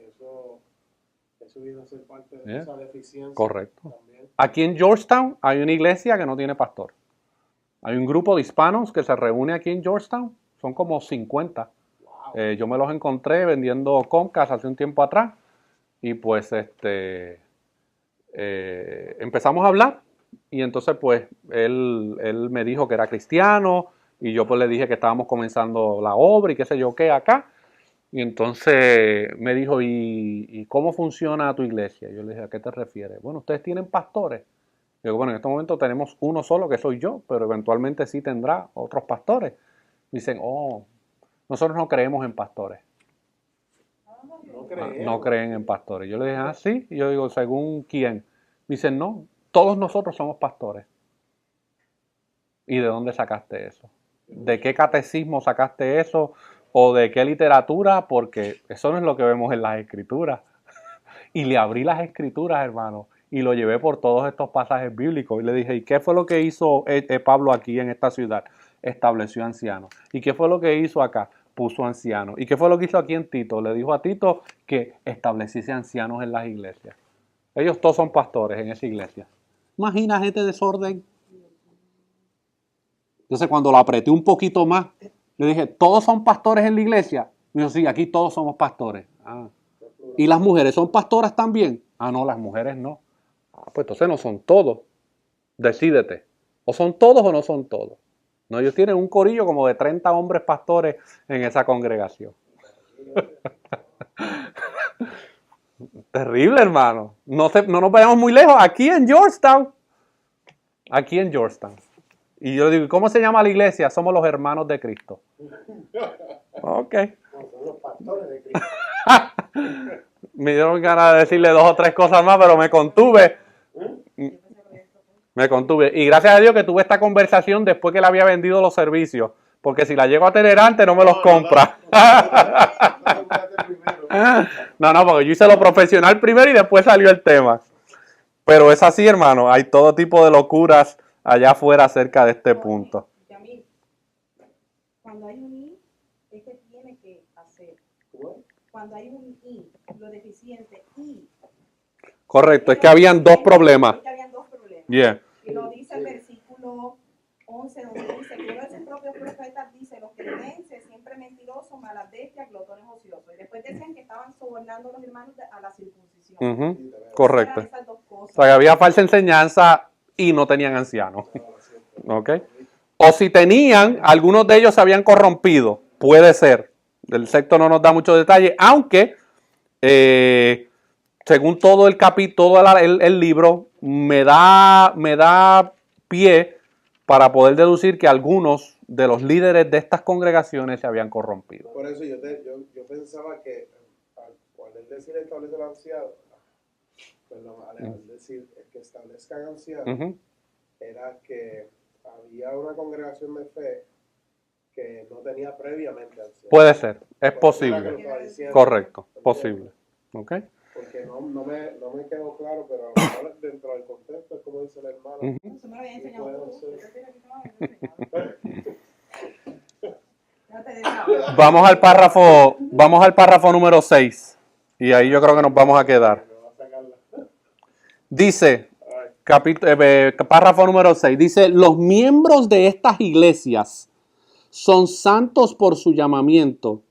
Eso viene a ser parte de esa deficiencia. Correcto. También. Aquí en Georgetown hay una iglesia que no tiene pastor. Hay un grupo de hispanos que se reúne aquí en Georgetown. Son como 50. Wow. Yo me los encontré vendiendo Comcast hace un tiempo atrás. Y pues empezamos a hablar. Y entonces pues él me dijo que era cristiano. Y yo pues le dije que estábamos comenzando la obra y qué sé yo qué acá. Y entonces me dijo, ¿y cómo funciona tu iglesia? Yo le dije, ¿a qué te refieres? Bueno, ¿ustedes tienen pastores? Digo, bueno, en este momento tenemos uno solo que soy yo, pero eventualmente sí tendrá otros pastores. Dicen, nosotros no creemos en pastores. No creen en pastores. Yo le dije, sí. Y yo digo, ¿según quién? Dicen, no, todos nosotros somos pastores. ¿Y de dónde sacaste eso? ¿De qué catecismo sacaste eso? ¿O de qué literatura? Porque eso no es lo que vemos en las escrituras. Y le abrí las escrituras, hermano, y lo llevé por todos estos pasajes bíblicos. Y le dije, ¿y qué fue lo que hizo Pablo aquí en esta ciudad? Estableció ancianos. ¿Y qué fue lo que hizo acá? Puso ancianos. ¿Y qué fue lo que hizo aquí en Tito? Le dijo a Tito que estableciese ancianos en las iglesias. Ellos todos son pastores en esa iglesia. Imagina este desorden. Entonces cuando lo apreté un poquito más, le dije, ¿todos son pastores en la iglesia? Me dijo, sí, aquí todos somos pastores. ¿Y las mujeres son pastoras también? No, las mujeres no. Pues entonces no son todos. Decídete. O son todos o no son todos. No, ellos tienen un corillo como de 30 hombres pastores en esa congregación. Terrible, hermano. No nos vayamos muy lejos. Aquí en Georgetown. Aquí en Georgetown. Y yo digo, ¿cómo se llama la iglesia? Somos los hermanos de Cristo. Ok. Son los pastores de Cristo. Me dieron ganas de decirle 2 o 3 cosas más, pero me contuve. Me contuve. Y gracias a Dios que tuve esta conversación después que le había vendido los servicios. Porque si la llego a tener antes, no me los compra. No, porque yo hice lo profesional primero y después salió el tema. Pero es así, hermano. Hay todo tipo de locuras allá afuera acerca de este punto. Cuando hay un I, es que tiene que hacer. Cuando hay un I, lo deficiente, I. Correcto, es que habían 2 problemas. Yeah. Y lo dice el versículo 11, donde dice, pero ese propio profeta dice, los cretenses, siempre mentirosos, malas bestias, glotones ociosos. Y después decían que estaban sobornando a los hermanos a la circuncisión. Correcto. O sea, que había falsa enseñanza y no tenían ancianos. ¿Okay? O si tenían, algunos de ellos se habían corrompido. Puede ser. El texto no nos da muchos detalles, aunque según todo el capítulo, todo el libro, me da pie para poder deducir que algunos de los líderes de estas congregaciones se habían corrompido. Por eso yo pensaba que al él decir establece el anciano, perdón, al decir que establezcan ancianos, era que había una congregación de fe que no tenía previamente ancianos. Puede ser, es posible. Correcto, posible. ¿Ok? Porque no me quedó claro, pero a lo mejor dentro del contexto es como dice el hermano. Eso me lo había enseñado tú. Vamos al párrafo número 6. Y ahí yo creo que nos vamos a quedar. Dice, párrafo número 6, dice, los miembros de estas iglesias son santos por su llamamiento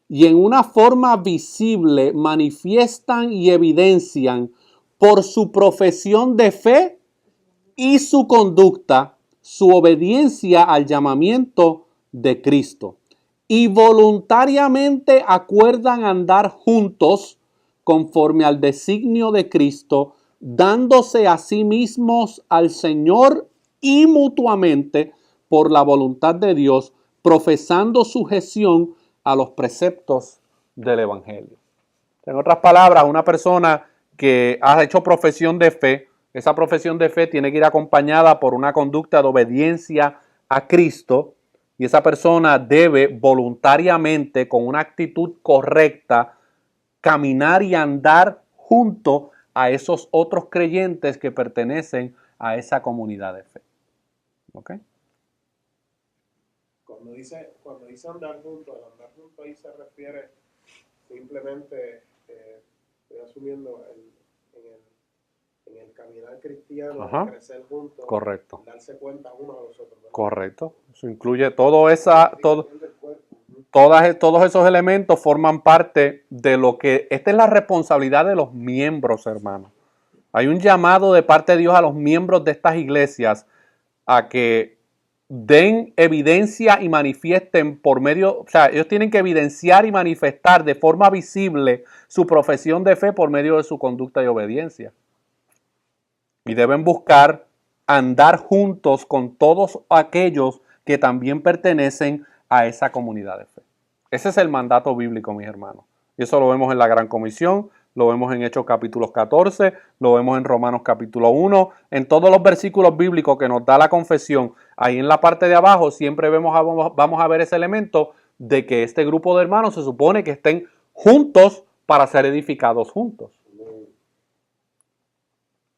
y en una forma visible manifiestan y evidencian por su profesión de fe y su conducta, su obediencia al llamamiento de Cristo. Y voluntariamente acuerdan andar juntos conforme al designio de Cristo, dándose a sí mismos al Señor y mutuamente por la voluntad de Dios, profesando sujeción a los preceptos del Evangelio. En otras palabras, una persona que ha hecho profesión de fe, esa profesión de fe tiene que ir acompañada por una conducta de obediencia a Cristo, y esa persona debe voluntariamente, con una actitud correcta, caminar y andar junto a esos otros creyentes que pertenecen a esa comunidad de fe. ¿Ok? Cuando dice andar juntos, el andar juntos ahí se refiere simplemente, estoy asumiendo en el caminar cristiano, crecer juntos, correcto, darse cuenta unos a los otros, ¿verdad? Correcto. Eso incluye todos esos elementos forman parte de lo que, esta es la responsabilidad de los miembros, hermanos. Hay un llamado de parte de Dios a los miembros de estas iglesias a que den evidencia y manifiesten por medio, o sea, ellos tienen que evidenciar y manifestar de forma visible su profesión de fe por medio de su conducta y obediencia. Y deben buscar andar juntos con todos aquellos que también pertenecen a esa comunidad de fe. Ese es el mandato bíblico, mis hermanos. Y eso lo vemos en la Gran Comisión, lo vemos en Hechos capítulos 14, lo vemos en Romanos capítulo 1, en todos los versículos bíblicos que nos da la confesión. Ahí en la parte de abajo siempre vamos a ver ese elemento de que este grupo de hermanos se supone que estén juntos para ser edificados juntos.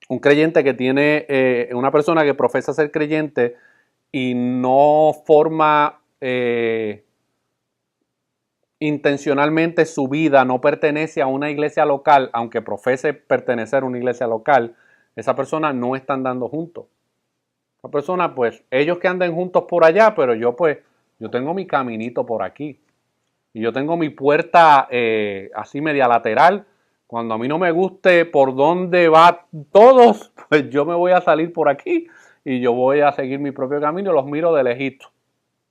Un creyente que tiene, una persona que profesa ser creyente y no forma intencionalmente su vida, no pertenece a una iglesia local, aunque profese pertenecer a una iglesia local, esa persona no está andando juntos. Esa persona, pues, ellos que anden juntos por allá, pero yo tengo mi caminito por aquí. Y yo tengo mi puerta así media lateral. Cuando a mí no me guste por dónde va todos, pues yo me voy a salir por aquí y yo voy a seguir mi propio camino y los miro de lejito.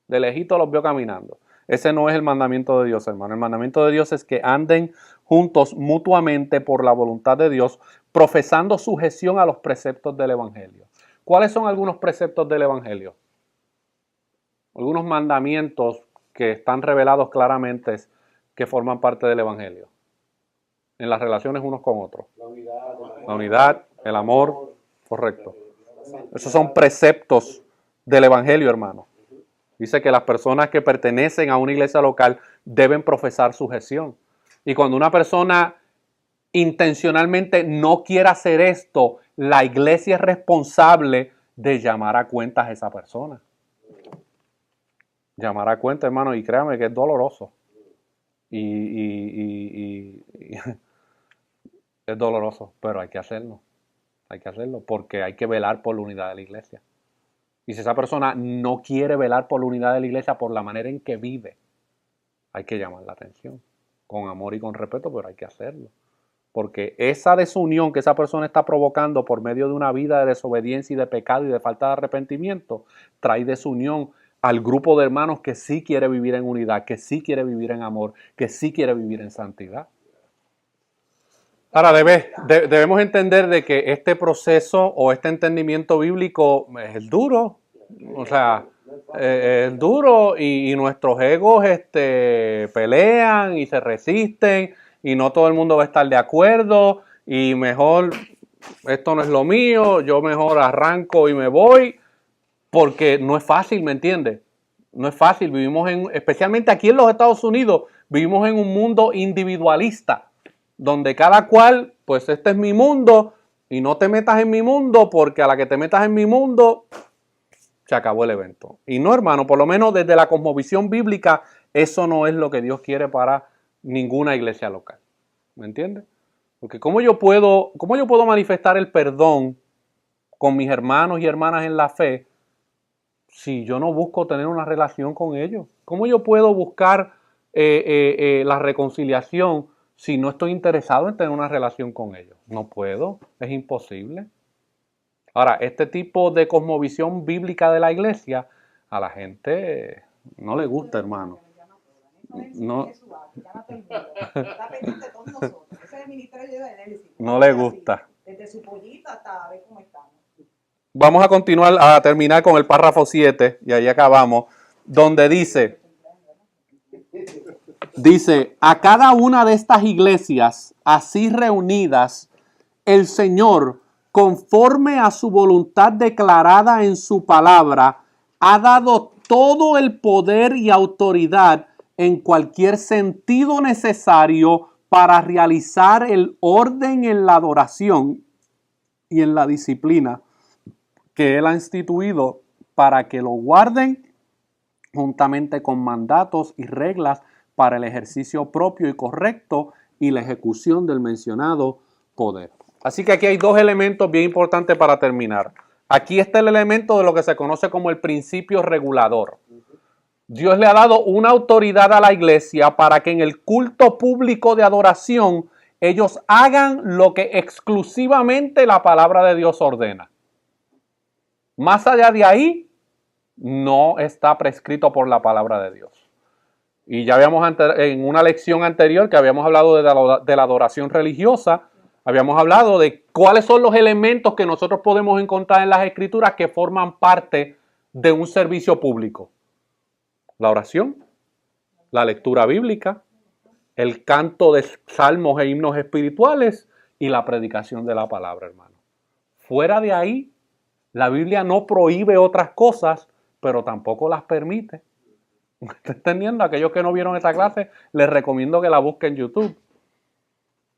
De lejito los veo caminando. Ese no es el mandamiento de Dios, hermano. El mandamiento de Dios es que anden juntos mutuamente por la voluntad de Dios, profesando sujeción a los preceptos del Evangelio. ¿Cuáles son algunos preceptos del Evangelio? Algunos mandamientos que están revelados claramente que forman parte del Evangelio. En las relaciones unos con otros. La unidad, el amor, correcto. Esos son preceptos del Evangelio, hermano. Dice que las personas que pertenecen a una iglesia local deben profesar sujeción. Y cuando una persona intencionalmente no quiere hacer esto, la iglesia es responsable de llamar a cuentas a esa persona. Llamar a cuentas, hermano, y créame que es doloroso. Es doloroso, pero hay que hacerlo. Hay que hacerlo porque hay que velar por la unidad de la iglesia. Y si esa persona no quiere velar por la unidad de la iglesia por la manera en que vive, hay que llamar la atención. Con amor y con respeto, pero hay que hacerlo. Porque esa desunión que esa persona está provocando por medio de una vida de desobediencia y de pecado y de falta de arrepentimiento, trae desunión al grupo de hermanos que sí quiere vivir en unidad, que sí quiere vivir en amor, que sí quiere vivir en santidad. Ahora, debemos entender de que este proceso o este entendimiento bíblico es duro. O sea, es duro y nuestros egos pelean y se resisten y no todo el mundo va a estar de acuerdo y mejor esto no es lo mío, yo mejor arranco y me voy porque no es fácil, ¿me entiendes? No es fácil, especialmente aquí en los Estados Unidos, vivimos en un mundo individualista donde cada cual, pues este es mi mundo y no te metas en mi mundo porque a la que te metas en mi mundo se acabó el evento. Y no, hermano, por lo menos desde la cosmovisión bíblica, eso no es lo que Dios quiere para ninguna iglesia local. ¿Me entiendes? Porque ¿cómo yo puedo manifestar el perdón con mis hermanos y hermanas en la fe si yo no busco tener una relación con ellos? ¿Cómo yo puedo buscar la reconciliación si no estoy interesado en tener una relación con ellos? No puedo, es imposible. Ahora, este tipo de cosmovisión bíblica de la iglesia a la gente no le gusta, hermano. No, no le gusta. Desde su pollito hasta ver cómo estamos. Vamos a terminar con el párrafo 7 y ahí acabamos, donde dice, a cada una de estas iglesias así reunidas, el Señor, conforme a su voluntad declarada en su palabra, ha dado todo el poder y autoridad en cualquier sentido necesario para realizar el orden en la adoración y en la disciplina que Él ha instituido para que lo guarden juntamente con mandatos y reglas para el ejercicio propio y correcto y la ejecución del mencionado poder. Así que aquí hay dos elementos bien importantes para terminar. Aquí está el elemento de lo que se conoce como el principio regulador. Dios le ha dado una autoridad a la iglesia para que en el culto público de adoración ellos hagan lo que exclusivamente la palabra de Dios ordena. Más allá de ahí, no está prescrito por la palabra de Dios. Y ya habíamos en una lección anterior que habíamos hablado de la adoración religiosa, habíamos hablado de cuáles son los elementos que nosotros podemos encontrar en las Escrituras que forman parte de un servicio público. La oración, la lectura bíblica, el canto de salmos e himnos espirituales y la predicación de la palabra, hermano. Fuera de ahí, la Biblia no prohíbe otras cosas, pero tampoco las permite. ¿Está entendiendo? Aquellos que no vieron esta clase, les recomiendo que la busquen en YouTube.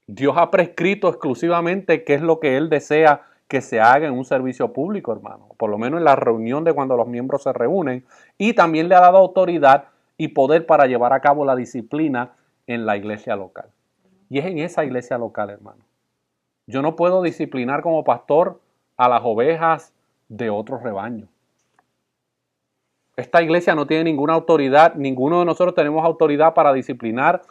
Dios ha prescrito exclusivamente qué es lo que Él desea que se haga en un servicio público, hermano. Por lo menos en la reunión de cuando los miembros se reúnen. Y también le ha dado autoridad y poder para llevar a cabo la disciplina en la iglesia local. Y es en esa iglesia local, hermano. Yo no puedo disciplinar como pastor a las ovejas de otro rebaño. Esta iglesia no tiene ninguna autoridad, ninguno de nosotros tenemos autoridad para disciplinar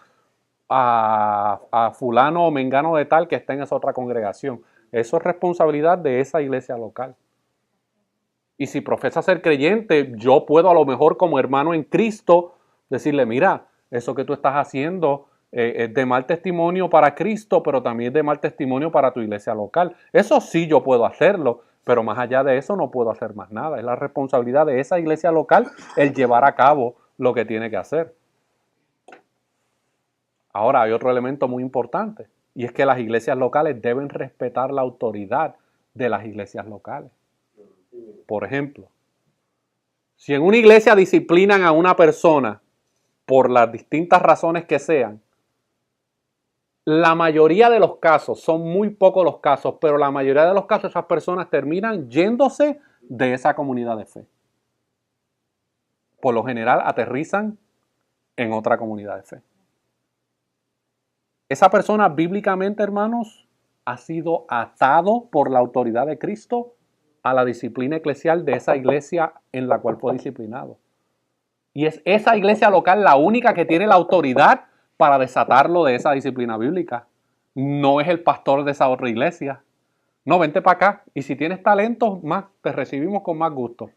a fulano o mengano de tal que está en esa otra congregación. Eso es responsabilidad de esa iglesia local. Y si profesa ser creyente, yo puedo a lo mejor como hermano en Cristo decirle, mira, eso que tú estás haciendo es de mal testimonio para Cristo, pero también es de mal testimonio para tu iglesia local. Eso sí yo puedo hacerlo, pero más allá de eso no puedo hacer más nada. Es la responsabilidad de esa iglesia local el llevar a cabo lo que tiene que hacer. Ahora hay otro elemento muy importante y es que las iglesias locales deben respetar la autoridad de las iglesias locales. Por ejemplo, si en una iglesia disciplinan a una persona por las distintas razones que sean, la mayoría de los casos, son muy pocos los casos, pero la mayoría de los casos esas personas terminan yéndose de esa comunidad de fe. Por lo general aterrizan en otra comunidad de fe. Esa persona bíblicamente, hermanos, ha sido atado por la autoridad de Cristo a la disciplina eclesial de esa iglesia en la cual fue disciplinado. Y es esa iglesia local la única que tiene la autoridad para desatarlo de esa disciplina bíblica. No es el pastor de esa otra iglesia. No, vente para acá. Y si tienes talento, más te recibimos con más gusto.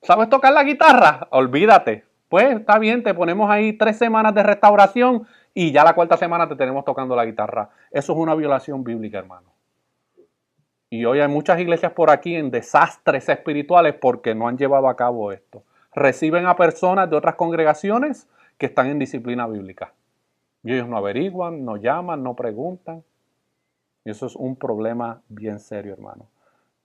¿Sabes tocar la guitarra? Olvídate. Pues está bien, te ponemos ahí 3 semanas de restauración y ya la cuarta semana te tenemos tocando la guitarra. Eso es una violación bíblica, hermano. Y hoy hay muchas iglesias por aquí en desastres espirituales porque no han llevado a cabo esto. Reciben a personas de otras congregaciones que están en disciplina bíblica. Y ellos no averiguan, no llaman, no preguntan. Y eso es un problema bien serio, hermano.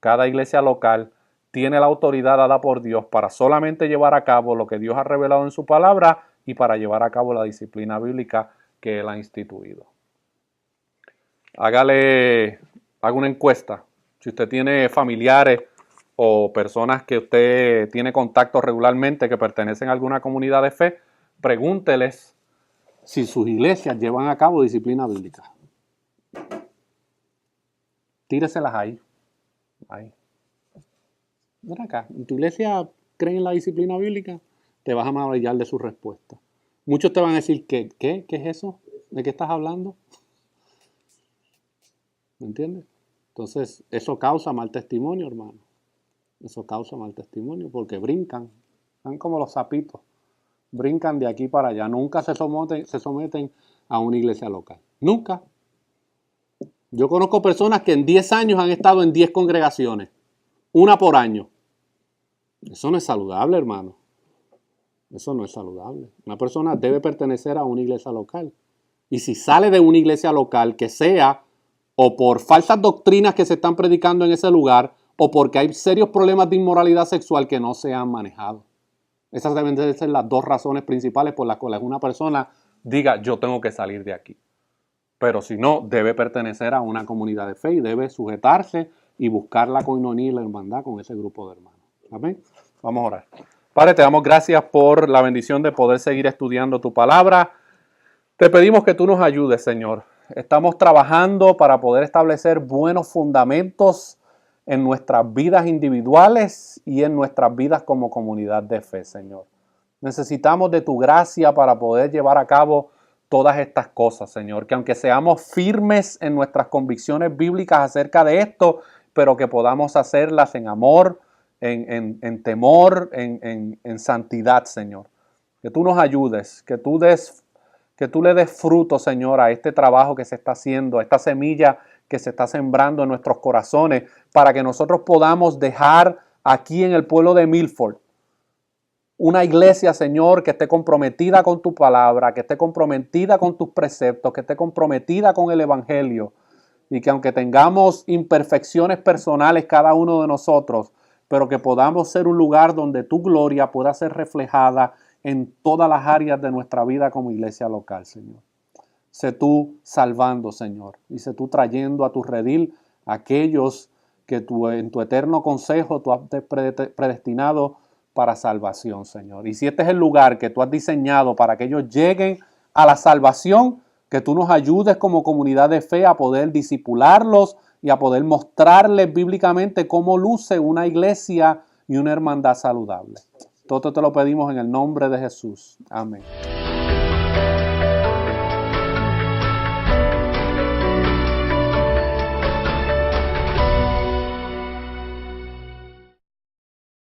Cada iglesia local tiene la autoridad dada por Dios para solamente llevar a cabo lo que Dios ha revelado en su palabra y para llevar a cabo la disciplina bíblica que Él ha instituido. Haga una encuesta. Si usted tiene familiares o personas que usted tiene contacto regularmente que pertenecen a alguna comunidad de fe, pregúnteles si sus iglesias llevan a cabo disciplina bíblica. Tíreselas ahí. Ven acá, ¿en tu iglesia creen en la disciplina bíblica? Te vas a maravillar de su respuesta. Muchos te van a decir, ¿qué es eso? ¿De qué estás hablando? ¿Me entiendes? Entonces, eso causa mal testimonio, hermano. Eso causa mal testimonio porque brincan. Están como los sapitos. Brincan de aquí para allá. Nunca se someten a una iglesia local. Nunca. Yo conozco personas que en 10 años han estado en 10 congregaciones. Una por año. Eso no es saludable, hermano. Eso no es saludable. Una persona debe pertenecer a una iglesia local. Y si sale de una iglesia local, que sea o por falsas doctrinas que se están predicando en ese lugar, o porque hay serios problemas de inmoralidad sexual que no se han manejado. Esas deben de ser las dos razones principales por las cuales una persona diga, yo tengo que salir de aquí. Pero si no, debe pertenecer a una comunidad de fe y debe sujetarse y buscar la coinonía y la hermandad con ese grupo de hermanos. Amén. Vamos a orar. Padre, te damos gracias por la bendición de poder seguir estudiando tu palabra. Te pedimos que tú nos ayudes, Señor. Estamos trabajando para poder establecer buenos fundamentos en nuestras vidas individuales y en nuestras vidas como comunidad de fe, Señor. Necesitamos de tu gracia para poder llevar a cabo todas estas cosas, Señor. Que aunque seamos firmes en nuestras convicciones bíblicas acerca de esto, pero que podamos hacerlas en amor, en temor, en santidad, Señor. Que tú nos ayudes, que tú le des fruto, Señor, a este trabajo que se está haciendo, a esta semilla que se está sembrando en nuestros corazones, para que nosotros podamos dejar aquí en el pueblo de Milford una iglesia, Señor, que esté comprometida con tu palabra, que esté comprometida con tus preceptos, que esté comprometida con el evangelio, y que aunque tengamos imperfecciones personales cada uno de nosotros, pero que podamos ser un lugar donde tu gloria pueda ser reflejada en todas las áreas de nuestra vida como iglesia local, Señor. Sé tú salvando, Señor, y sé tú trayendo a tu redil a aquellos que tú en tu eterno consejo tú has predestinado para salvación, Señor. Y si este es el lugar que tú has diseñado para que ellos lleguen a la salvación, que tú nos ayudes como comunidad de fe a poder discipularlos y a poder mostrarles bíblicamente cómo luce una iglesia y una hermandad saludable. Todo te lo pedimos en el nombre de Jesús. Amén.